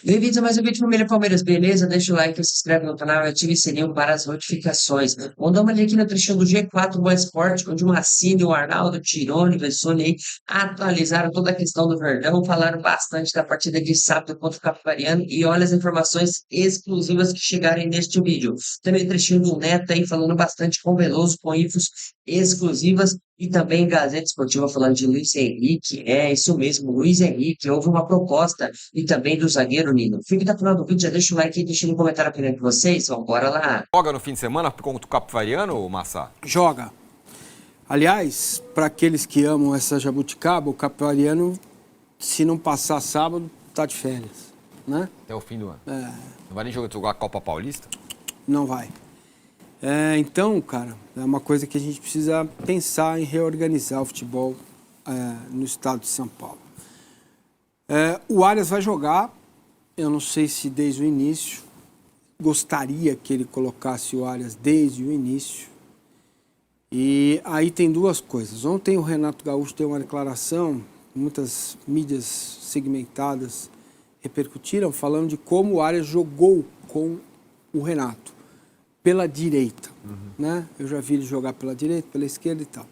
Bem-vindos a mais um vídeo Família Palmeiras, beleza? Deixa o like, se inscreve no canal e ative o sininho para as notificações. Vamos dar uma olhada aqui no trechinho do G4 Boa Esporte, onde o Massini, o Arnaldo, Tirone, o Vessone aí atualizaram toda a questão do Verdão, falaram bastante da partida de sábado contra o Capivariano e olha as informações exclusivas que chegarem neste vídeo. Também trechinho do Neto aí falando bastante com o Veloso, com infos exclusivas e também Gazeta Esportiva falando de Luiz Henrique, é isso mesmo, Luiz Henrique, houve uma proposta e também do zagueiro Nino. Fique até o final do vídeo, já deixa o like aí, deixa no comentário a opinião de vocês, vamos bora lá. Joga no fim de semana contra o Capivariano, Massa? Joga. Aliás, para aqueles que amam essa jabuticaba, o Capivariano, se não passar sábado, tá de férias, né? Até o fim do ano. É, Não vai nem jogar a Copa Paulista? não vai. Então, cara, é uma coisa que a gente precisa pensar em reorganizar o futebol no estado de São Paulo. O Arias vai jogar, eu não sei se desde o início, gostaria que ele colocasse o Arias desde o início. E aí tem duas coisas. Ontem o Renato Gaúcho deu uma declaração, muitas mídias segmentadas repercutiram, falando de como o Arias jogou com o Renato, pela direita. Né? Eu já vi ele jogar pela direita, pela esquerda e tal.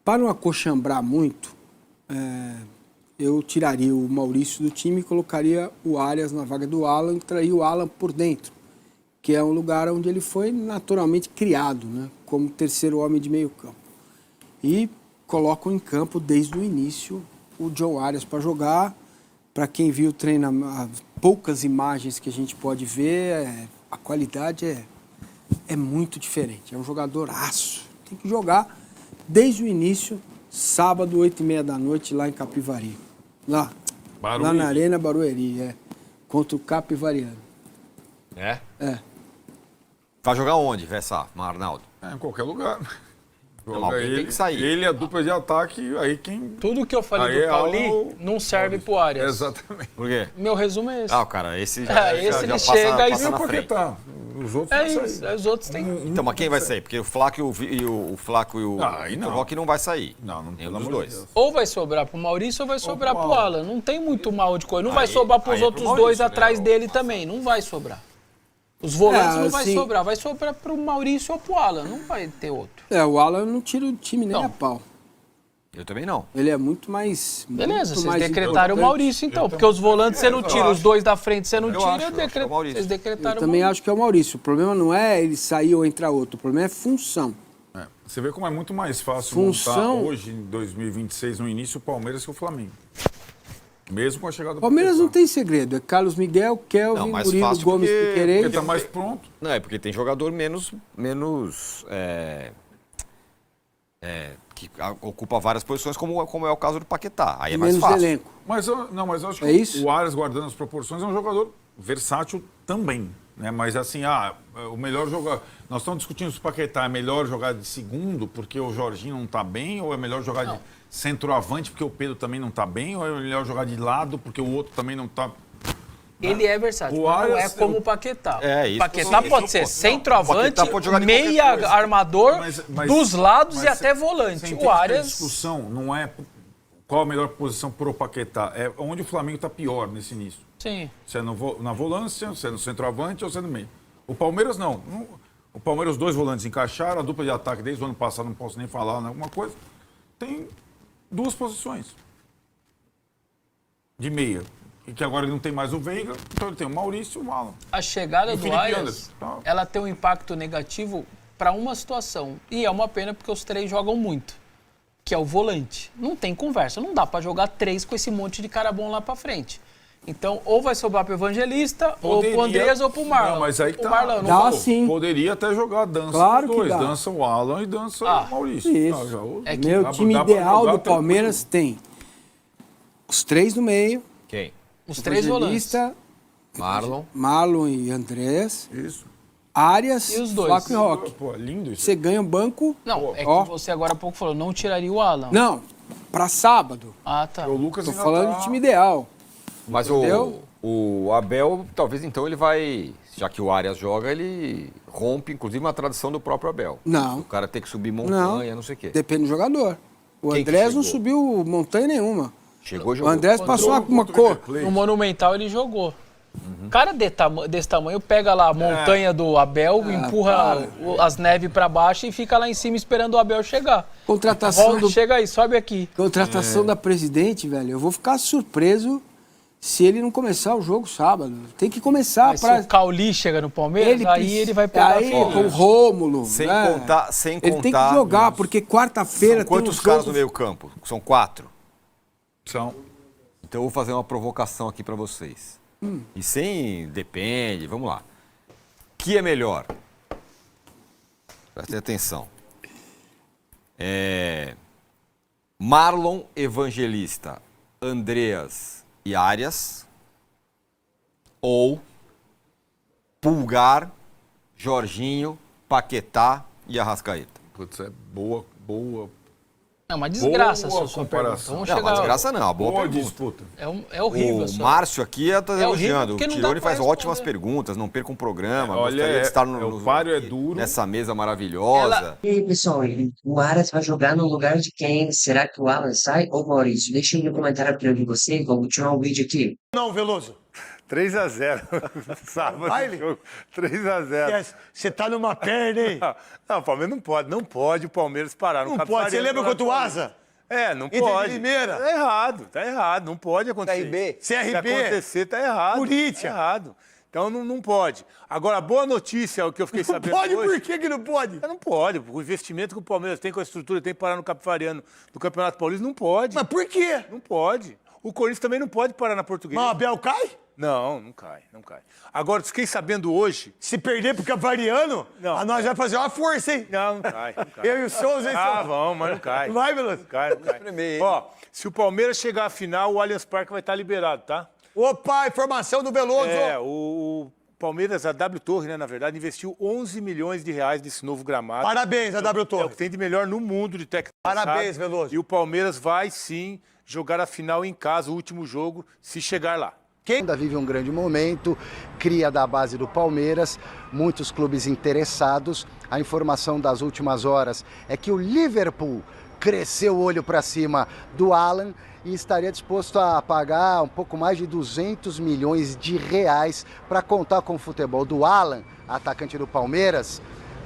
Para não acochambrar muito, eu tiraria o Maurício do time e colocaria o Arias na vaga do Alan e traria o Alan por dentro, que é um lugar onde ele foi naturalmente criado, né? Como terceiro homem de meio campo. E colocam em campo desde o início o John Arias para jogar. Para quem viu o treino, poucas imagens que a gente pode ver, a qualidade é muito diferente. É um jogador aço. Tem que jogar desde o início, sábado, 8h30 da noite, lá em Capivari. Lá na Arena Barueri, contra o Capivariano. É? É. Vai jogar onde, Vessa, Arnaldo? Em qualquer lugar. Não, alguém tem que sair. Ele é a dupla de ataque, aí quem... Tudo que eu falei Aí do Pauli não serve pro Arias. Exatamente. Por quê? Meu resumo é esse. Ah, cara, esse esse ele passa, chega e passa não na Porque frente. tá. Os outros É vão isso, sair. os outros têm... Então, mas quem vai sair? Porque o Flaco o Flaco e o Aí Vitor não. Roque não vai sair. Não, Nenhum pelo dos amor de dois. Deus. Ou vai sobrar pro Maurício ou vai sobrar pro pro Alan. Não tem muito mal de coisa. Não vai Aí- sobrar pros aí é pro outros Maurício, dois né, atrás o- dele também. Não vai sobrar. Os volantes não vai assim- sobrar. Vai sobrar pro Maurício ou pro Alan. Não vai ter outro. O Alan não tira o time nem Não. a pau. Eu também não. Ele é muito mais... Beleza, muito vocês mais decretaram o importante. Maurício então. Porque os volantes você não tira, os dois da frente você não Eu tira. acho que é o Maurício. Vocês decretaram Eu o também Maurício. acho que é o Maurício. O problema não é ele sair ou entrar outro. O problema é função. Você vê como é muito mais fácil Função- montar hoje, em 2026, no início, o Palmeiras que o Flamengo. Mesmo com a chegada do O Palmeiras não Paquetá. tem segredo. É Carlos Miguel, Não, Kelvin, mais Murilo fácil Gomes, porque- Piquerez. Porque tá mais pronto. Não, é porque tem jogador menos que ocupa várias posições, como é o caso do Paquetá. Aí é mais menos fácil. elenco. Mas eu acho que É isso? o Arias, guardando as proporções, é um jogador versátil também. Né? Mas assim, o melhor jogador... Nós estamos discutindo se o Paquetá é melhor jogar de segundo porque o Jorginho não está bem, ou é melhor jogar de centroavante porque o Pedro também não está bem, ou é melhor jogar de lado porque o outro também não está... Ele é versátil, O mas não é Arias, como o Paquetá. É, isso O Paquetá sim, pode esse ser é o ponto. centroavante, O Paquetá pode jogar de qualquer meia coisa. armador, Mas- dos lados mas e até você volante. entende O que a Arias... discussão não é qual a melhor posição para o Paquetá, é onde o Flamengo está pior nesse início. Sim. Se é na volância, se é no centroavante ou se é no meio. O Palmeiras não. O Palmeiras, os dois volantes encaixaram, a dupla de ataque desde o ano passado, não posso nem falar alguma coisa. Tem duas posições de meia. E que agora ele não tem mais o Veiga, então ele tem o Maurício e o Alan. A chegada E o do Felipe Arias, Anderson, tá? ela tem um impacto negativo para uma situação. E é uma pena porque os três jogam muito, que é o volante. Não tem conversa, não dá para jogar três com esse monte de cara bom lá para frente. Então, ou vai sobrar pro Evangelista, ou pro Andrés, ou pro Marlon. Não, mas aí que o tá. Marlon não Dá falou. sim. Poderia até jogar dança Claro os que dois. dá. Dança o Alan e dança Ah, o Maurício. isso. É que Meu dá- time dá pra ideal jogar do Palmeiras tem os três no meio, Quem? os três volantes. Evangelista, Marlon. Marlon e Andrés, Isso. Arias, E os dois? Flaco e Roque. Pô, lindo isso. Você ganha um banco... Não, é Ó. que você agora há pouco falou, não tiraria o Alan. Não, pra sábado. Ah, tá. O Lucas Tô ainda falando tá- do time ideal. Mas Entendeu? o Abel, talvez então ele vai, já que o Arias joga, ele rompe, inclusive, uma tradição do próprio Abel. Não. O cara tem que subir Não. montanha, não sei o quê. Depende do jogador. O Quem que Andrés não chegou? subiu montanha nenhuma. Chegou, O jogou. Andrés passou uma cor. No Monumental ele jogou. Cara desse tamanho pega lá a montanha do Abel, empurra as neves para baixo e fica lá em cima esperando o Abel chegar. Chega aí, sobe aqui. Contratação da presidente, velho. Eu vou ficar surpreso se ele não começar o jogo sábado. Tem que começar. Se o Cauli chega no Palmeiras, ele vai pegar com o Rômulo. Sem contar. Ele tem que jogar, porque quarta-feira tem quantos caras no meio campo? São 4? São. Então eu vou fazer uma provocação aqui para vocês. E sem... Depende, vamos lá. Que é melhor? Prestem atenção. Marlon, Evangelista, Andreas e Arias, ou Pulgar, Jorginho, Paquetá e Arrascaeta? Putz, é boa. É uma desgraça Boa a sua comparação. pergunta. Não, uma desgraça não, uma boa Boa pergunta. disputa. É horrível. O Márcio aqui está horrível, elogiando. O porque não dá Tirone pra faz responder. ótimas perguntas, não perca um programa. Olha, gostaria de estar o páreo é duro. nessa mesa maravilhosa. E aí, pessoal, o Aras vai jogar no lugar de quem? Será que o Alan sai ou Maurício? Deixa aí no comentário para eu de você, vamos continuar o vídeo aqui. Não, Veloso. 3-0. Sábado. Baile? 3-0. Você tá numa perna, hein? Não, o Palmeiras não pode. Não pode o Palmeiras parar. Não pode. Você lembra contra o Asa? Não Inter de pode. Limeira? Tá errado. Não pode acontecer. CRB? Se acontecer, tá errado. Corinthians? Tá errado. Então não pode. Agora, a boa notícia, o que eu fiquei sabendo Pode, hoje... por que não pode? Não pode. O investimento que o Palmeiras tem com a estrutura, tem que parar no Capivariano do Campeonato Paulista, não pode. Mas por quê? Não pode. O Corinthians também não pode parar na Portuguesa. Mas o Abel cai? Não cai. Agora, fiquei sabendo hoje... Se perder pro Cavariano, Não. nós vai fazer uma força, hein? Não cai. Eu e o Souza, hein? Vamos, mas não cai. Vai, Veloso? Não cai. Ó, se o Palmeiras chegar à final, o Allianz Parque vai estar liberado, tá? Opa, informação do Veloso. O Palmeiras, a W Torre, né, na verdade, investiu 11 milhões de reais nesse novo gramado. Parabéns, a W É o Torre. que tem de melhor no mundo de técnica. Parabéns, Veloso. E o Palmeiras vai, sim, jogar a final em casa, o último jogo, se chegar lá. Ainda vive um grande momento, cria da base do Palmeiras, muitos clubes interessados. A informação das últimas horas é que o Liverpool cresceu o olho para cima do Alan e estaria disposto a pagar um pouco mais de 200 milhões de reais para contar com o futebol do Alan, atacante do Palmeiras,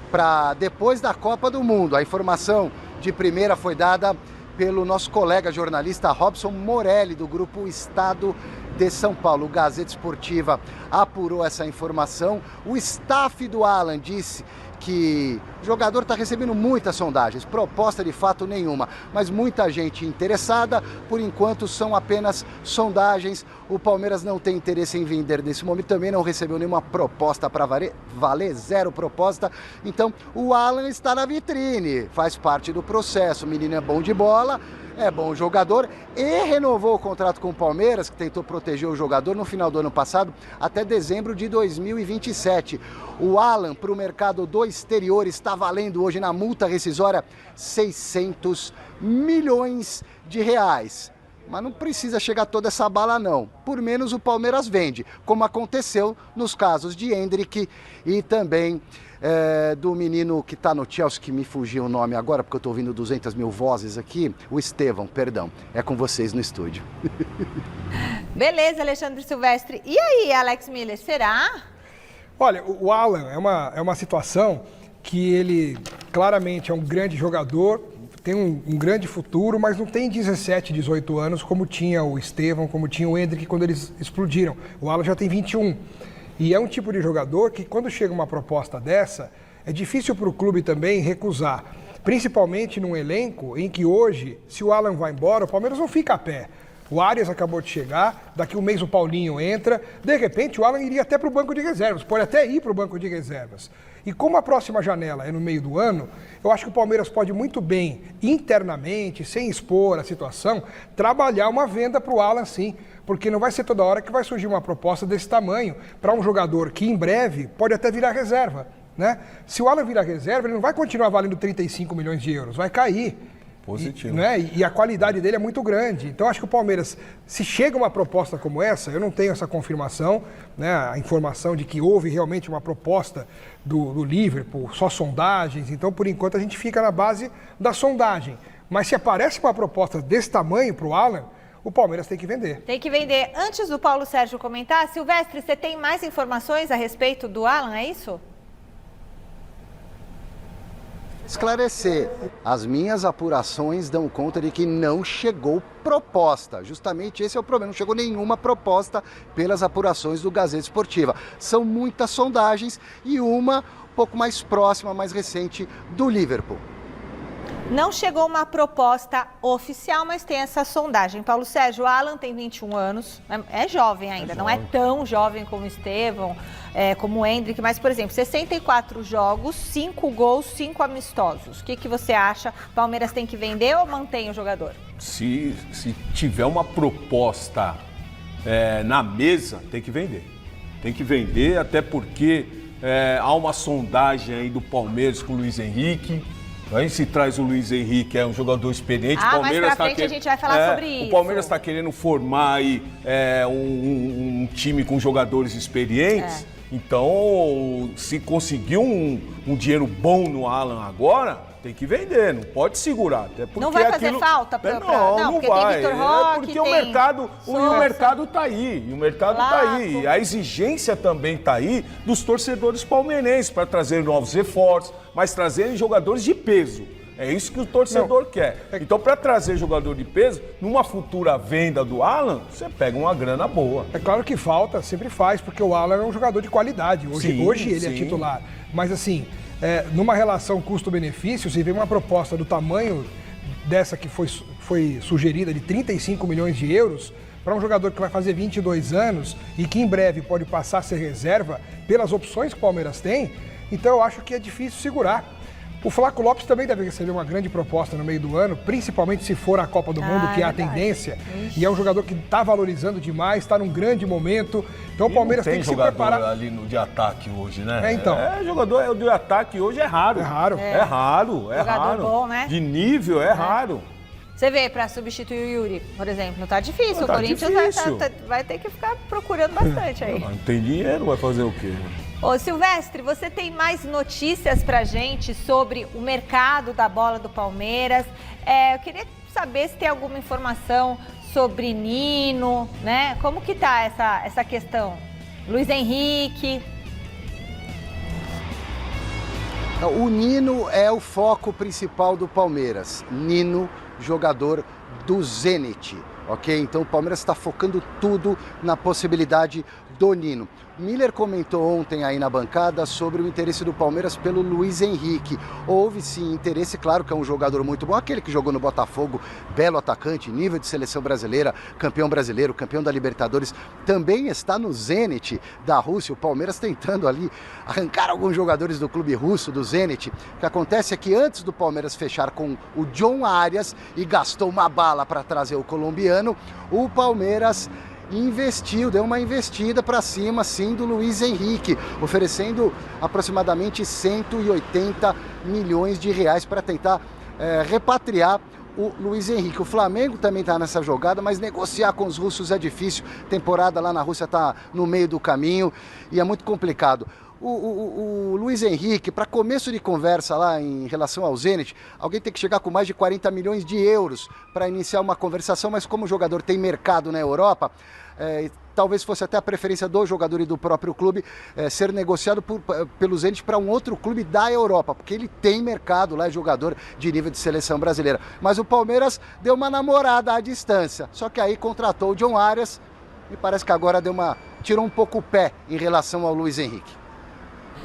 para depois da Copa do Mundo. A informação de primeira foi dada pelo nosso colega jornalista Robson Morelli, do grupo Estado de São Paulo. O Gazeta Esportiva apurou essa informação. O staff do Alan disse que o jogador está recebendo muitas sondagens, proposta de fato nenhuma, mas muita gente interessada. Por enquanto são apenas sondagens. O Palmeiras não tem interesse em vender nesse momento, também não recebeu nenhuma proposta para valer, zero proposta. Então o Alan está na vitrine, faz parte do processo. O menino é bom de bola, é bom jogador e renovou o contrato com o Palmeiras, que tentou proteger o jogador no final do ano passado até dezembro de 2027. O Alan, para o mercado do exterior, está valendo hoje na multa rescisória 600 milhões de reais. Mas não precisa chegar toda essa bala, não. Por menos o Palmeiras vende, como aconteceu nos casos de Endrick e também do menino que está no Chelsea, que me fugiu o nome agora, porque eu estou ouvindo 200 mil vozes aqui, o Estevão, perdão. É com vocês no estúdio. Beleza, Alexandre Silvestre. E aí, Alex Miller, será? Olha, o Alan é uma situação que ele claramente é um grande jogador, tem um grande futuro, mas não tem 17, 18 anos como tinha o Estevão, como tinha o Endrick quando eles explodiram. O Alan já tem 21. E é um tipo de jogador que, quando chega uma proposta dessa, é difícil para o clube também recusar. Principalmente num elenco em que hoje, se o Alan vai embora, o Palmeiras não fica a pé. O Arias acabou de chegar, daqui um mês o Paulinho entra, de repente o Alan iria até para o banco de reservas, pode até ir para o banco de reservas. E como a próxima janela é no meio do ano, eu acho que o Palmeiras pode muito bem, internamente, sem expor a situação, trabalhar uma venda para o Alan sim, porque não vai ser toda hora que vai surgir uma proposta desse tamanho para um jogador que em breve pode até virar reserva, né? Se o Alan virar reserva, ele não vai continuar valendo 35 milhões de euros, vai cair. Positivo. E a qualidade dele é muito grande. Então, acho que o Palmeiras, se chega uma proposta como essa, eu não tenho essa confirmação, né, a informação de que houve realmente uma proposta do Liverpool, só sondagens. Então, por enquanto, a gente fica na base da sondagem. Mas se aparece uma proposta desse tamanho para o Alan, o Palmeiras tem que vender. Tem que vender. Antes do Paulo Sérgio comentar, Silvestre, você tem mais informações a respeito do Alan, é isso? Esclarecer, as minhas apurações dão conta de que não chegou proposta. Justamente esse é o problema, não chegou nenhuma proposta pelas apurações do Gazeta Esportiva. São muitas sondagens e uma um pouco mais próxima, mais recente, do Liverpool. Não chegou uma proposta oficial, mas tem essa sondagem. Paulo Sérgio, o Alan tem 21 anos, é jovem ainda, não é tão jovem como o Estevão, como o Endrick, mas, por exemplo, 64 jogos, 5 gols, 5 amistosos. O que você acha? Palmeiras tem que vender ou mantém o jogador? Se tiver uma proposta na mesa, tem que vender. Tem que vender, até porque há uma sondagem aí do Palmeiras com o Luiz Henrique. Aí se traz o Luiz Henrique, é um jogador experiente. Mais pra frente a gente vai falar sobre isso. O Palmeiras está querendo formar aí um time com jogadores experientes. Então, se conseguir um dinheiro bom no Alan agora, tem que vender, não pode segurar. Até porque não vai fazer falta para não porque vai. Tem Vitor Roque, porque tem o mercado está aí. E o mercado está aí. E a exigência também está aí dos torcedores palmeirenses para trazer novos reforços, mas trazerem jogadores de peso. É isso que o torcedor quer. Então, para trazer jogador de peso, numa futura venda do Alan, você pega uma grana boa. É claro que falta, sempre faz, porque o Alan é um jogador de qualidade. Hoje ele é titular. Mas assim, numa relação custo-benefício, se vem uma proposta do tamanho dessa que foi sugerida de 35 milhões de euros, para um jogador que vai fazer 22 anos e que em breve pode passar a ser reserva pelas opções que o Palmeiras tem, então eu acho que é difícil segurar. O Flaco Lopes também deve receber uma grande proposta no meio do ano, principalmente se for a Copa do Mundo, que é a tendência. E é um jogador que está valorizando demais, está num grande momento. Então o Palmeiras tem que se preparar. Jogador ali de ataque hoje, né? Então. Jogador de ataque hoje é raro. É raro. É raro. Jogador bom, né? De nível, é raro. Você vê, para substituir o Yuri, por exemplo, tá difícil. Tá o Corinthians difícil. Vai ter que ficar procurando bastante aí. Não tem dinheiro, vai fazer o quê? Ô Silvestre, você tem mais notícias pra gente sobre o mercado da bola do Palmeiras? Eu queria saber se tem alguma informação sobre Nino, né? Como que tá essa questão? Luiz Henrique. O Nino é o foco principal do Palmeiras. Nino, jogador do Zenit, ok? Então o Palmeiras está focando tudo na possibilidade do Nino. Miller comentou ontem aí na bancada sobre o interesse do Palmeiras pelo Luiz Henrique. Houve sim interesse, claro que é um jogador muito bom, aquele que jogou no Botafogo, belo atacante, nível de seleção brasileira, campeão brasileiro, campeão da Libertadores, também está no Zenit da Rússia. O Palmeiras tentando ali arrancar alguns jogadores do clube russo, do Zenit. O que acontece é que antes do Palmeiras fechar com o John Arias e gastou uma bala para trazer o colombiano, o Palmeiras deu uma investida para cima, sim, do Luiz Henrique, oferecendo aproximadamente 180 milhões de reais para tentar repatriar o Luiz Henrique. O Flamengo também está nessa jogada, mas negociar com os russos é difícil. Temporada lá na Rússia está no meio do caminho e é muito complicado. O Luiz Henrique, para começo de conversa lá em relação ao Zenit, alguém tem que chegar com mais de 40 milhões de euros para iniciar uma conversação, mas como o jogador tem mercado na Europa, talvez fosse até a preferência do jogador e do próprio clube ser negociado pelo Zenit para um outro clube da Europa, porque ele tem mercado lá, é jogador de nível de seleção brasileira. Mas o Palmeiras deu uma namorada à distância, só que aí contratou o John Arias e parece que agora tirou um pouco o pé em relação ao Luiz Henrique.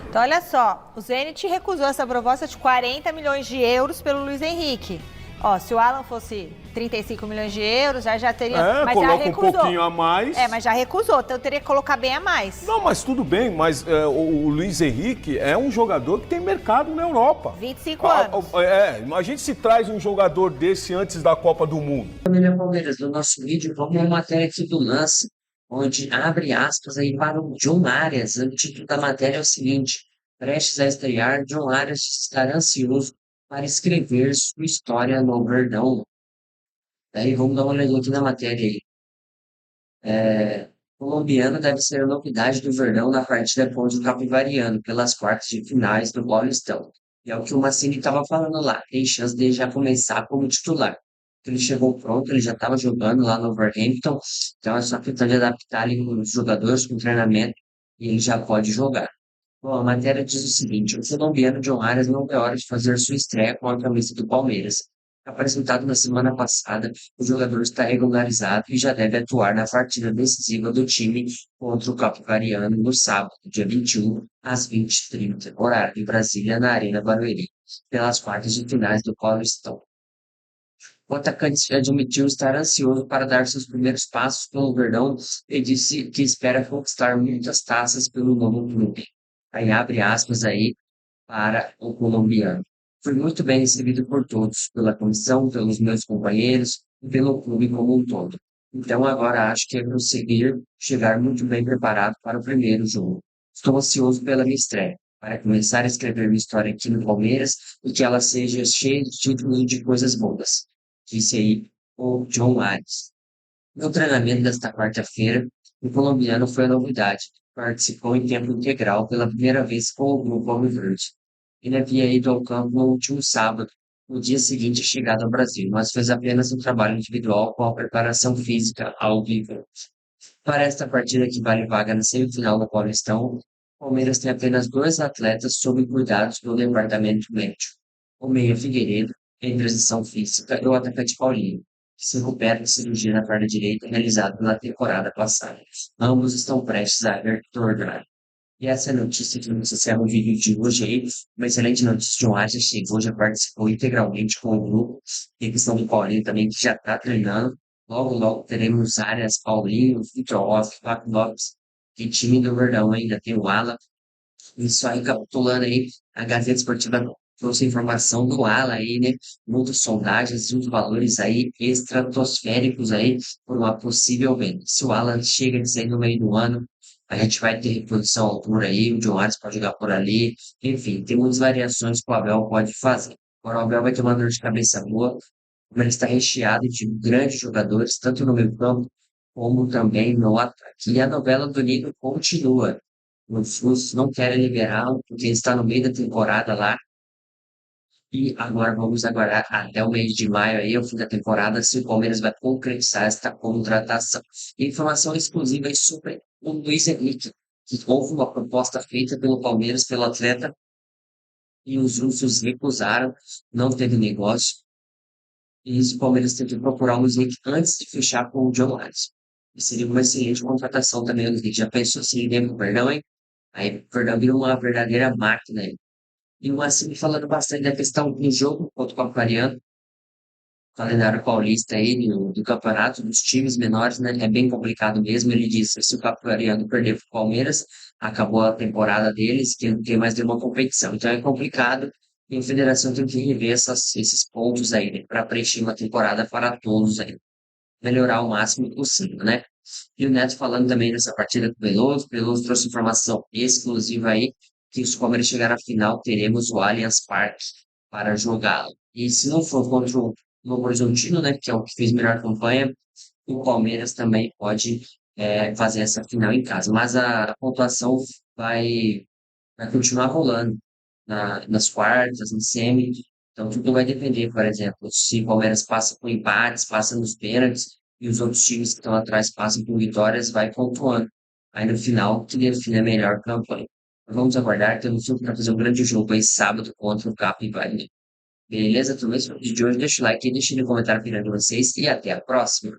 Então, olha só, o Zenit recusou essa proposta de 40 milhões de euros pelo Luiz Henrique. Ó, se o Alan fosse 35 milhões de euros, já teria... mas coloca já recusou. Um pouquinho a mais. Mas já recusou, então teria que colocar bem a mais. Não, mas tudo bem, mas o Luiz Henrique é um jogador que tem mercado na Europa. 25 anos. Imagine se traz um jogador desse antes da Copa do Mundo. Família Palmeiras, no nosso vídeo, vamos uma matéria aqui do Lance, onde abre aspas aí para o John Arias. O título da matéria é o seguinte: prestes a estrear, John Arias estará ansioso para escrever sua história no Verdão. Daí vamos dar uma olhadinha aqui na matéria aí. Colombiano deve ser a novidade do Verdão na partida contra o Capivariano pelas quartas de finais do Paulistão. E é o que o Mancini estava falando lá, tem chance de já começar como titular. Ele chegou pronto, ele já estava jogando lá no Wolverhampton, então é só questão de adaptar ali com os jogadores, com o treinamento, e ele já pode jogar. Bom, a matéria diz o seguinte: o colombiano John Arias não vê hora de fazer sua estreia com a camisa do Palmeiras. Apresentado na semana passada, o jogador está regularizado e já deve atuar na partida decisiva do time contra o Capivariano no sábado, dia 21, às 20h30, horário de Brasília, na Arena Barueri, pelas quartas de finais do Paulistão. O atacante admitiu estar ansioso para dar seus primeiros passos pelo Verdão e disse que espera conquistar muitas taças pelo novo clube. Aí abre aspas aí para o colombiano. Fui muito bem recebido por todos, pela comissão, pelos meus companheiros e pelo clube como um todo. Então agora acho que é conseguir chegar muito bem preparado para o primeiro jogo. Estou ansioso pela minha estreia, para começar a escrever minha história aqui no Palmeiras e que ela seja cheia de títulos e de coisas boas, disse aí o John Arias. No treinamento desta quarta-feira, o colombiano foi a novidade. Participou em tempo integral pela primeira vez com o grupo Alviverde. Ele havia ido ao campo no último sábado, no dia seguinte à chegada ao Brasil, mas fez apenas um trabalho individual com a preparação física ao vivo. Para esta partida que vale vaga na semifinal do Paulistão, o Palmeiras tem apenas 2 atletas sob cuidados do departamento médico: o meia Figueiredo, em transição física, e o atacante Paulinho, que se recupera de cirurgia na perna direita realizada na temporada passada. Ambos estão prestes a retornar. E essa é a notícia que nos encerra o vídeo de hoje aí. Uma excelente notícia: John Arias chegou, já participou integralmente com o grupo. Tem a questão do Paulinho também, que já está treinando. Logo, logo teremos Arias, Paulinho, Vitor Roque, Fábio Lopes. Que time do Verdão ainda tem o Ala. E só recapitulando aí, a Gazeta Esportiva trouxe informação do Ala aí, né? Muitas sondagens, muitos valores aí estratosféricos aí por uma possível venda. Se o Ala chega de sair no meio do ano, a gente vai ter reposição à altura aí, o John Arias pode jogar por ali. Enfim, tem muitas variações que o Abel pode fazer. Agora o Abel vai ter uma dor de cabeça boa, como ele está recheado de grandes jogadores, tanto no meio campo como também no ataque. E a novela do Nico continua. Os russos não querem liberá-lo, porque ele está no meio da temporada lá. E agora vamos aguardar até o mês de maio aí, o fim da temporada, se o Palmeiras vai concretizar esta contratação. Informação exclusiva aí sobre o Luiz Henrique, que houve uma proposta feita pelo Palmeiras, pelo atleta, e os russos recusaram, não teve negócio. E isso o Palmeiras teve que procurar o Luiz Henrique antes de fechar com o John Arias. E seria uma excelente contratação também, o Luiz Henrique. Já pensou assim, dentro do Verdão, hein? Aí o Verdão virou uma verdadeira máquina aí. E o Mancini falando bastante da questão do jogo contra o Capivariano, calendário paulista aí do campeonato, dos times menores, né? É bem complicado mesmo. Ele disse: se o Capivariano perder para o Palmeiras, acabou a temporada deles, que não tem mais nenhuma competição. Então é complicado e a federação tem que rever esses pontos aí, né? Para preencher uma temporada para todos aí. Melhorar o máximo possível, né? E o Neto falando também dessa partida com o Veloso trouxe informação exclusiva aí, que se o Palmeiras chegar à final, teremos o Allianz Parque para jogá-lo. E se não for contra o Novo Horizontino, né, que é o que fez melhor campanha, o Palmeiras também pode fazer essa final em casa. Mas a pontuação vai continuar rolando nas quartas, no semi. Então tudo vai depender, por exemplo, se o Palmeiras passa com empates, passa nos pênaltis, e os outros times que estão atrás passam com vitórias, vai pontuando. Aí no final, que define a melhor campanha. Vamos aguardar, temos tudo para fazer um grande jogo aí sábado contra o Capivariano. Beleza? Turma, esse foi o vídeo de hoje. Deixa o like aí, deixa no comentário opinião de vocês e até a próxima.